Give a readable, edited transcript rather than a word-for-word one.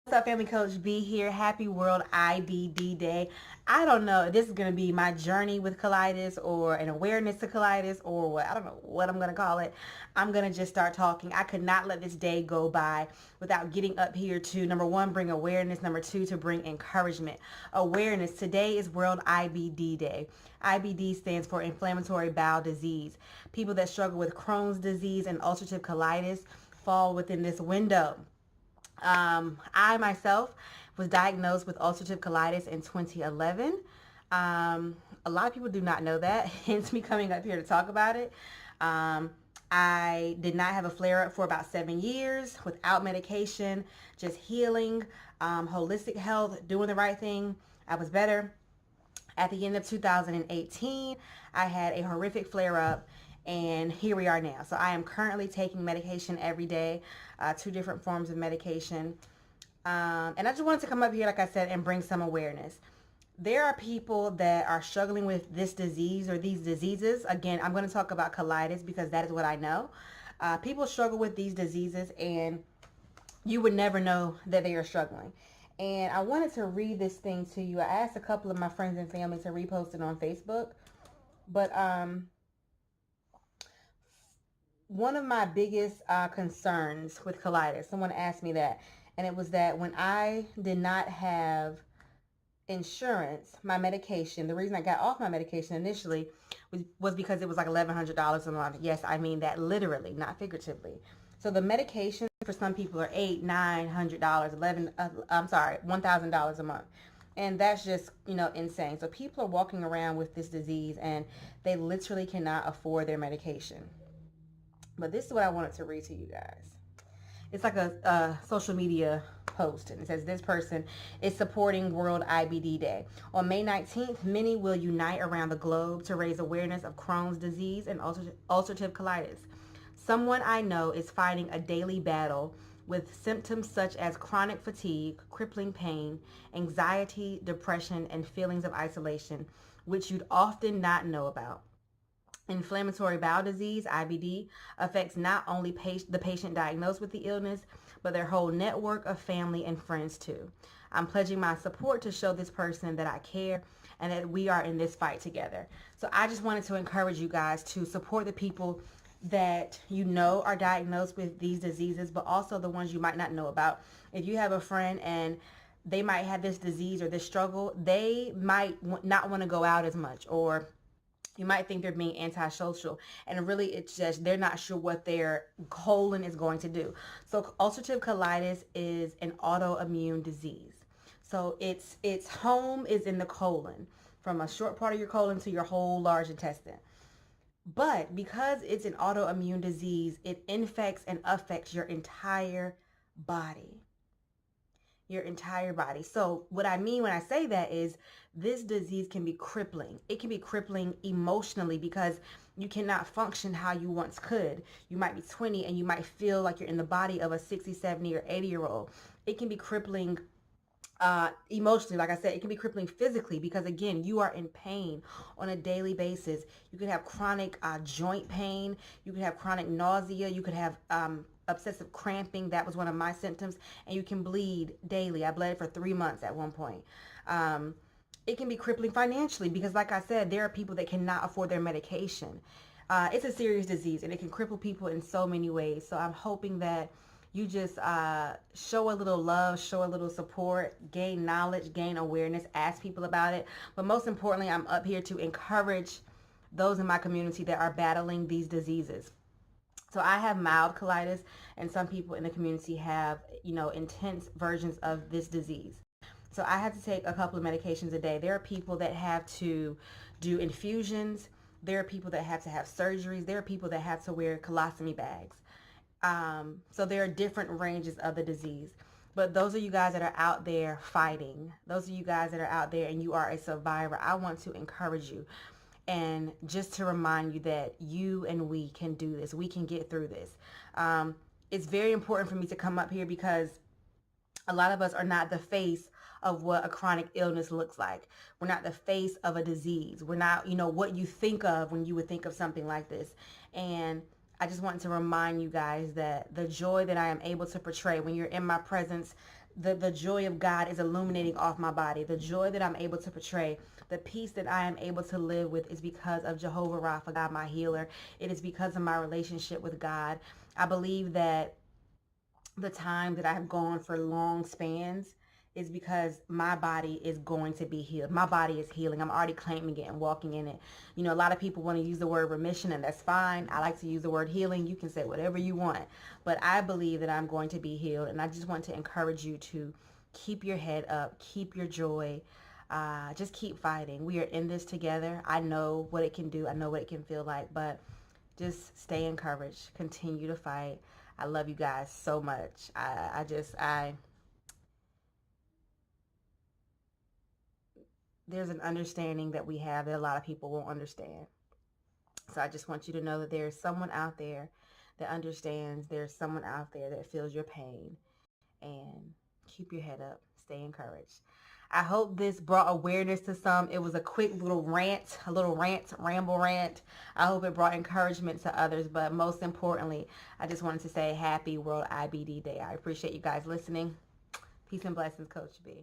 What's up, Family Coach B here. Happy World IBD Day. I don't know if this is going to be my journey with colitis or an awareness to colitis or what. I don't know what I'm going to call it. I'm going to just start talking. I could not let this day go by without getting up here to, number one, bring awareness. Number two, to bring encouragement. Awareness. Today is World IBD Day. IBD stands for inflammatory bowel disease. People that struggle with Crohn's disease and ulcerative colitis fall within this window. I myself was diagnosed with ulcerative colitis in 2011. A lot of people do not know that, hence me coming up here to talk about it. I did not have a flare-up for about 7 years without medication, just healing, holistic health, doing the right thing. I was better. At the end of 2018, I had a horrific flare-up, and here we are now. So I am currently taking medication every day, 2 different forms of medication. And I just wanted to come up here, like I said, and bring some awareness. There are people that are struggling with this disease or these diseases. Again, I'm going to talk about colitis because that is what I know. People struggle with these diseases, and you would never know that they are struggling. And I wanted to read this thing to you. I asked a couple of my friends and family to repost it on Facebook. But one of my biggest concerns with colitis, someone asked me that, and it was that when I did not have insurance, my medication, the reason I got off my medication initially was because it was like $1,100 a month. Yes, I mean that literally, not figuratively. So the medication for some people are $800, $900, $1,000 a month. And that's just, insane. So people are walking around with this disease and they literally cannot afford their medication. But this is what I wanted to read to you guys. It's like a social media post, and it says this person is supporting World IBD Day. On May 19th, many will unite around the globe to raise awareness of Crohn's disease and ulcerative colitis. Someone I know is fighting a daily battle with symptoms such as chronic fatigue, crippling pain, anxiety, depression, and feelings of isolation, which you'd often not know about. Inflammatory bowel disease, IBD, affects not only the patient diagnosed with the illness, but their whole network of family and friends too. I'm pledging my support to show this person that I care and that we are in this fight together. So I just wanted to encourage you guys to support the people that you know are diagnosed with these diseases, but also the ones you might not know about. If you have a friend and they might have this disease or this struggle, they might not want to go out as much, or you might think they're being antisocial, and really it's just they're not sure what their colon is going to do. So ulcerative colitis is an autoimmune disease. So its home is in the colon, from a short part of your colon to your whole large intestine. But because it's an autoimmune disease, it infects and affects your entire body. Your entire body. So what I mean when I say that is this disease can be crippling. It can be crippling emotionally because you cannot function how you once could. You might be 20 and you might feel like you're in the body of a 60, 70, or 80-year-old. It can be crippling emotionally. Like I said, it can be crippling physically because, again, you are in pain on a daily basis. You could have chronic joint pain. You could have chronic nausea. You could have obsessive cramping. That was one of my symptoms. And you can bleed daily. I bled for 3 months at one point. It can be crippling financially because, like I said, there are people that cannot afford their medication. It's a serious disease and it can cripple people in so many ways. So I'm hoping that you just show a little love, show a little support, gain knowledge, gain awareness, ask people about it. But most importantly, I'm up here to encourage those in my community that are battling these diseases. So I have mild colitis, and some people in the community have, intense versions of this disease. So I have to take a couple of medications a day. There are people that have to do infusions. There are people that have to have surgeries. There are people that have to wear colostomy bags. So there are different ranges of the disease. But those of you guys that are out there fighting, those of you guys that are out there and you are a survivor, I want to encourage you. And just to remind you that you and we can do this. We can get through this. It's very important for me to come up here because a lot of us are not the face of what a chronic illness looks like. We're not the face of a disease. We're not, what you think of when you would think of something like this. And I just want to remind you guys that the joy that I am able to portray when you're in my presence, the joy of God is illuminating off my body. The joy that I'm able to portray, the peace that I am able to live with is because of Jehovah Rapha, God, my healer. It is because of my relationship with God. I believe that the time that I have gone for long spans is because my body is going to be healed. My body is healing. I'm already claiming it and walking in it. You know, a lot of people want to use the word remission, and that's fine. I like to use the word healing. You can say whatever you want. But I believe that I'm going to be healed. And I just want to encourage you to keep your head up, keep your joy. Just keep fighting. We are in this together. I know what it can do. I know what it can feel like. But just stay encouraged. Continue to fight. I love you guys so much. There's an understanding that we have that a lot of people won't understand. So I just want you to know that there's someone out there that understands. There's someone out there that feels your pain. And keep your head up. Stay encouraged. I hope this brought awareness to some. It was a quick little rant, ramble rant. I hope it brought encouragement to others. But most importantly, I just wanted to say happy World IBD Day. I appreciate you guys listening. Peace and blessings, Coach B.